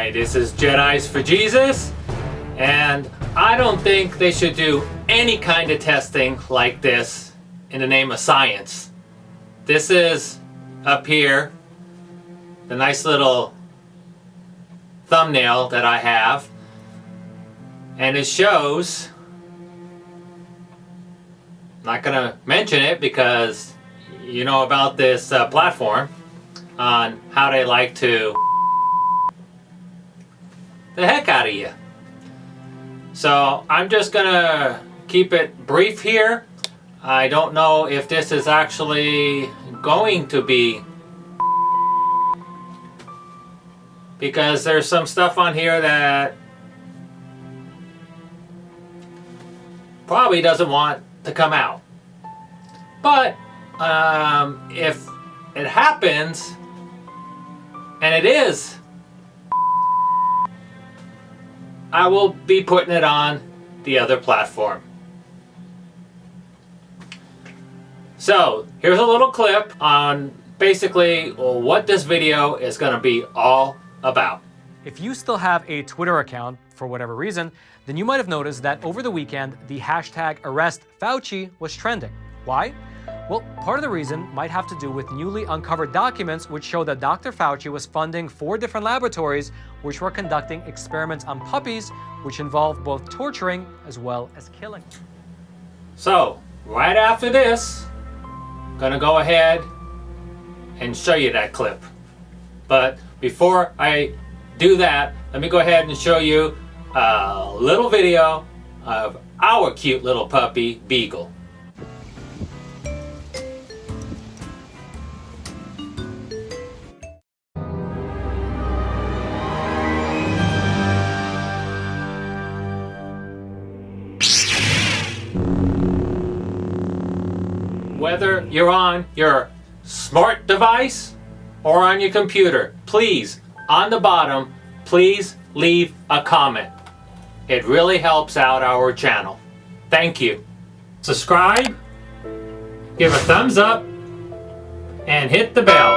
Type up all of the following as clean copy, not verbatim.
Hi, this is Jedi's for Jesus, and I don't think they should do any kind of testing like this in the name of science. This is, up here, the nice little thumbnail that I have, and it shows, I'm not going to mention it because you know about this platform on how they like to the heck out of you. So I'm just gonna keep it brief here. I don't know if this is actually going to be, because there's some stuff on here that probably doesn't want to come out. But if it happens, and it is, I will be putting it on the other platform. So here's a little clip on basically what this video is going to be all about. If you still have a Twitter account for whatever reason, then you might have noticed that over the weekend, the hashtag #ArrestFauci was trending. Why? Well, part of the reason might have to do with newly uncovered documents which show that Dr. Fauci was funding 4 different laboratories which were conducting experiments on puppies which involved both torturing as well as killing. So, right after this, I'm gonna go ahead and show you that clip. But before I do that, let me go ahead and show you a little video of our cute little puppy, Beagle. Whether you're on your smart device or on your computer, please, on the bottom, please leave a comment. It really helps out our channel. Thank you. Subscribe, give a thumbs up, and hit the bell.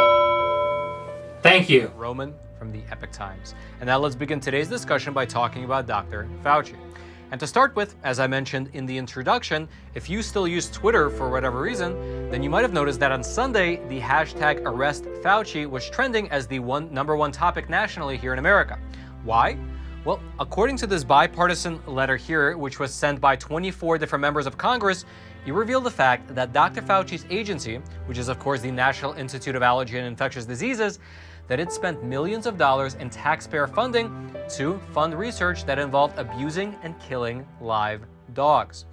Thank you. Roman from the Epic Times. And now let's begin today's discussion by talking about Dr. Fauci. And to start with, as I mentioned in the introduction, if you still use Twitter for whatever reason, then you might have noticed that on Sunday, the hashtag #ArrestFauci was trending as the number one topic nationally here in America. Why? Well, according to this bipartisan letter here, which was sent by 24 different members of Congress, it revealed the fact that Dr. Fauci's agency, which is of course the National Institute of Allergy and Infectious Diseases, that it spent millions of dollars in taxpayer funding to fund research that involved abusing and killing live dogs.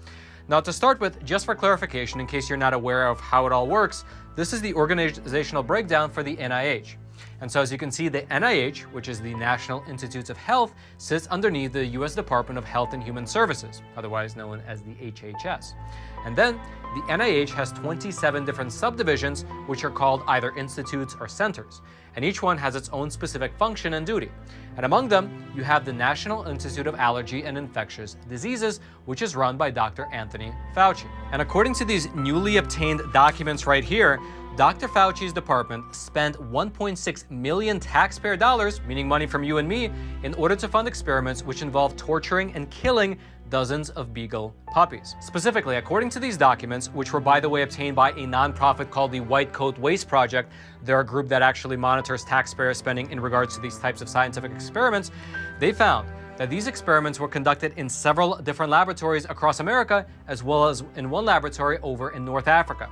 Now, to start with, just for clarification, in case you're not aware of how it all works, this is the organizational breakdown for the NIH. And so as you can see, the NIH, which is the National Institutes of Health, sits underneath the U.S. Department of Health and Human Services, otherwise known as the HHS. And then the NIH has 27 different subdivisions, which are called either institutes or centers. And each one has its own specific function and duty. And among them, you have the National Institute of Allergy and Infectious Diseases, which is run by Dr. Anthony Fauci. And according to these newly obtained documents right here, Dr. Fauci's department spent 1.6 million taxpayer dollars, meaning money from you and me, in order to fund experiments which involve torturing and killing dozens of beagle puppies. Specifically, according to these documents, which were by the way obtained by a nonprofit called the White Coat Waste Project, they're a group that actually monitors taxpayer spending in regards to these types of scientific experiments, they found that these experiments were conducted in several different laboratories across America, as well as in one laboratory over in North Africa.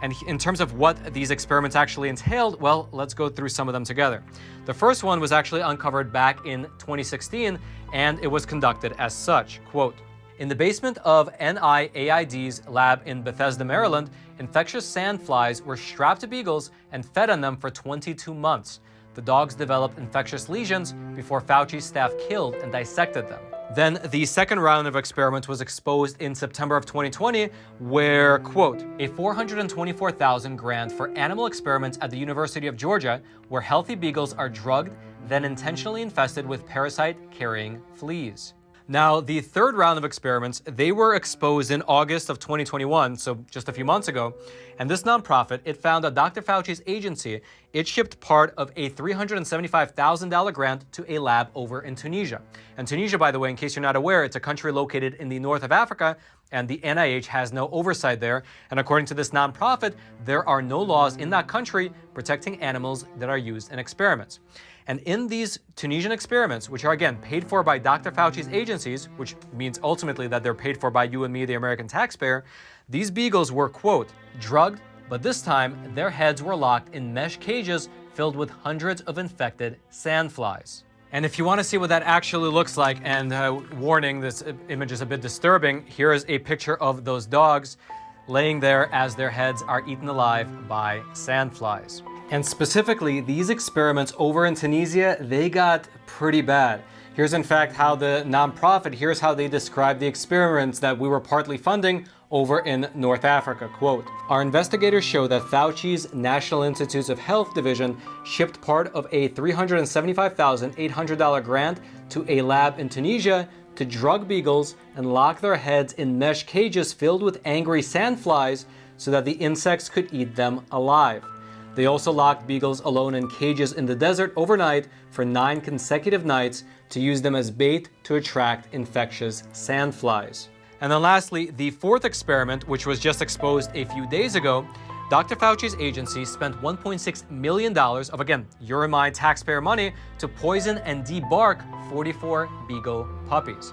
And in terms of what these experiments actually entailed, well, let's go through some of them together. The first one was actually uncovered back in 2016, and it was conducted as such. Quote, "In the basement of NIAID's lab in Bethesda, Maryland, infectious sandflies were strapped to beagles and fed on them for 22 months. The dogs developed infectious lesions before Fauci's staff killed and dissected them." Then the second round of experiments was exposed in September of 2020, where, quote, "A $424,000 grant for animal experiments at the University of Georgia, where healthy beagles are drugged, then intentionally infested with parasite-carrying fleas." Now, the third round of experiments, they were exposed in August of 2021, so just a few months ago. And this nonprofit, it found that Dr. Fauci's agency, it shipped part of a $375,000 grant to a lab over in Tunisia. And Tunisia, by the way, in case you're not aware, it's a country located in the north of Africa, and the NIH has no oversight there. And according to this nonprofit, there are no laws in that country protecting animals that are used in experiments. And in these Tunisian experiments, which are again paid for by Dr. Fauci's agencies, which means ultimately that they're paid for by you and me, the American taxpayer, these beagles were, quote, drugged, but this time their heads were locked in mesh cages filled with hundreds of infected sandflies. And if you want to see what that actually looks like, and warning, this image is a bit disturbing, here is a picture of those dogs laying there as their heads are eaten alive by sandflies. And specifically, these experiments over in Tunisia, they got pretty bad. Here's in fact how the nonprofit, here's how they described the experiments that we were partly funding over in North Africa. Quote, our investigators show that Fauci's National Institutes of Health division shipped part of a $375,800 grant to a lab in Tunisia to drug beagles and lock their heads in mesh cages filled with angry sandflies so that the insects could eat them alive. They also locked beagles alone in cages in the desert overnight for 9 consecutive nights to use them as bait to attract infectious sandflies. And then lastly, the fourth experiment, which was just exposed a few days ago, Dr. Fauci's agency spent $1.6 million of, again, your and my taxpayer money to poison and debark 44 beagle puppies.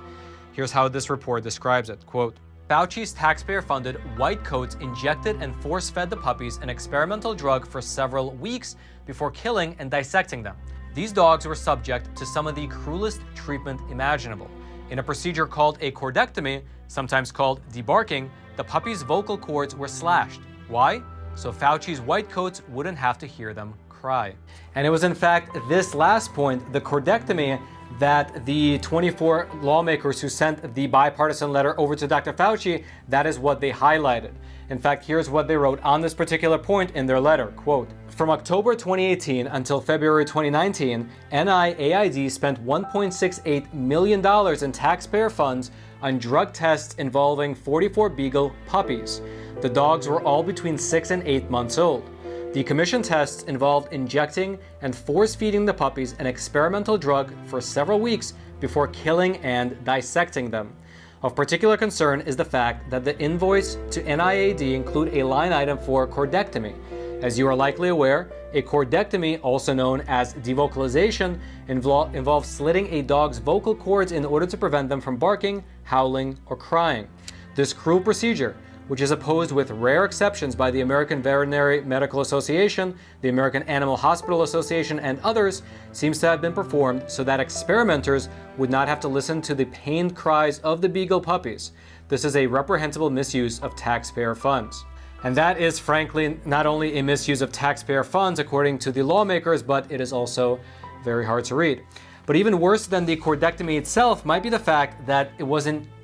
Here's how this report describes it. Quote, Fauci's taxpayer-funded white coats injected and force-fed the puppies an experimental drug for several weeks before killing and dissecting them. These dogs were subject to some of the cruelest treatment imaginable. In a procedure called a cordectomy, sometimes called debarking, the puppies' vocal cords were slashed. Why? So Fauci's white coats wouldn't have to hear them cry. And it was in fact this last point, the cordectomy, that the 24 lawmakers who sent the bipartisan letter over to Dr. Fauci, that is what they highlighted. In fact, here's what they wrote on this particular point in their letter. Quote, from October 2018 until February 2019, NIAID spent $1.68 million in taxpayer funds on drug tests involving 44 beagle puppies. The dogs were all between 6 and 8 months old. The commission tests involved injecting and force-feeding the puppies an experimental drug for several weeks before killing and dissecting them. Of particular concern is the fact that the invoice to NIAID include a line item for cordectomy. As you are likely aware, a cordectomy, also known as devocalization, involves slitting a dog's vocal cords in order to prevent them from barking, howling, or crying. This cruel procedure, which is opposed with rare exceptions by the American Veterinary Medical Association, the American Animal Hospital Association, and others, seems to have been performed so that experimenters would not have to listen to the pained cries of the beagle puppies. This is a reprehensible misuse of taxpayer funds. And that is, frankly, not only a misuse of taxpayer funds, according to the lawmakers, but it is also very hard to read. But even worse than the cordectomy itself might be the fact that it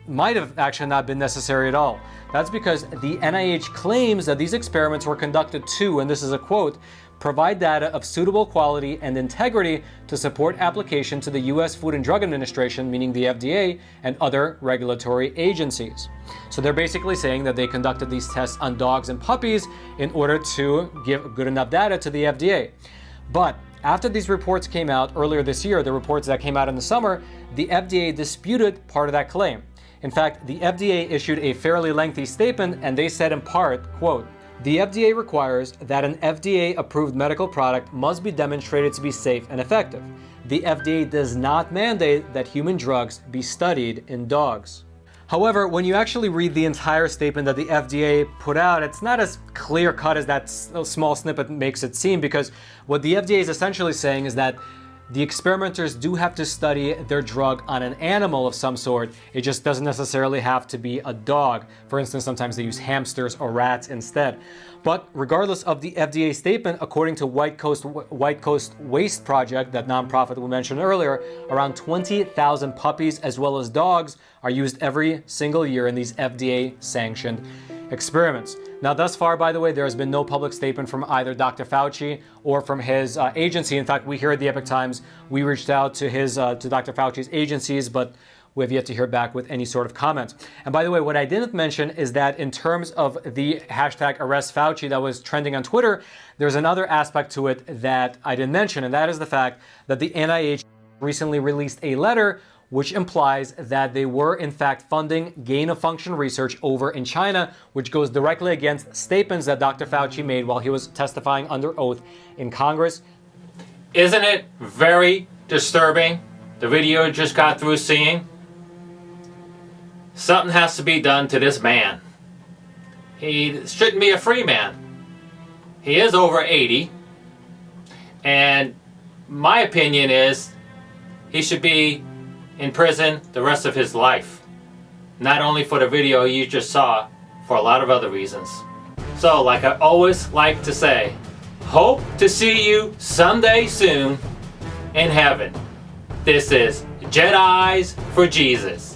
might have actually not been necessary at all. That's because the NIH claims that these experiments were conducted to, and this is a quote, provide data of suitable quality and integrity to support application to the U.S. Food and Drug Administration, meaning the FDA, and other regulatory agencies. So they're basically saying that they conducted these tests on dogs and puppies in order to give good enough data to the FDA. But after these reports came out earlier this year, the reports that came out in the summer, the FDA disputed part of that claim. In fact, the FDA issued a fairly lengthy statement, and they said in part, quote, the FDA requires that an FDA-approved medical product must be demonstrated to be safe and effective. The FDA does not mandate that human drugs be studied in dogs. However, when you actually read the entire statement that the FDA put out, it's not as clear-cut as that small snippet makes it seem, because what the FDA is essentially saying is that the experimenters do have to study their drug on an animal of some sort. It just doesn't necessarily have to be a dog. For instance, sometimes they use hamsters or rats instead. But regardless of the FDA statement, according to White Coast Waste Project, that nonprofit we mentioned earlier, around 20,000 puppies as well as dogs are used every single year in these FDA-sanctioned experiments. Now, thus far, by the way, there has been no public statement from either Dr. Fauci or from his agency. In fact, we here at the Epoch Times, we reached out to Dr. Fauci's agencies, but we have yet to hear back with any sort of comment. And by the way, what I didn't mention is that in terms of the hashtag Arrest Fauci that was trending on Twitter, there's another aspect to it that I didn't mention, and that is the fact that the NIH recently released a letter which implies that they were in fact funding gain-of-function research over in China, which goes directly against statements that Dr. Fauci made while he was testifying under oath in Congress. Isn't it very disturbing, the video you just got through seeing? Something has to be done to this man. He shouldn't be a free man. He is over 80, and my opinion is he should be in prison the rest of his life. Not only for the video you just saw, for a lot of other reasons. So, like I always like to say, hope to see you someday soon in heaven. This is Jedis for Jesus.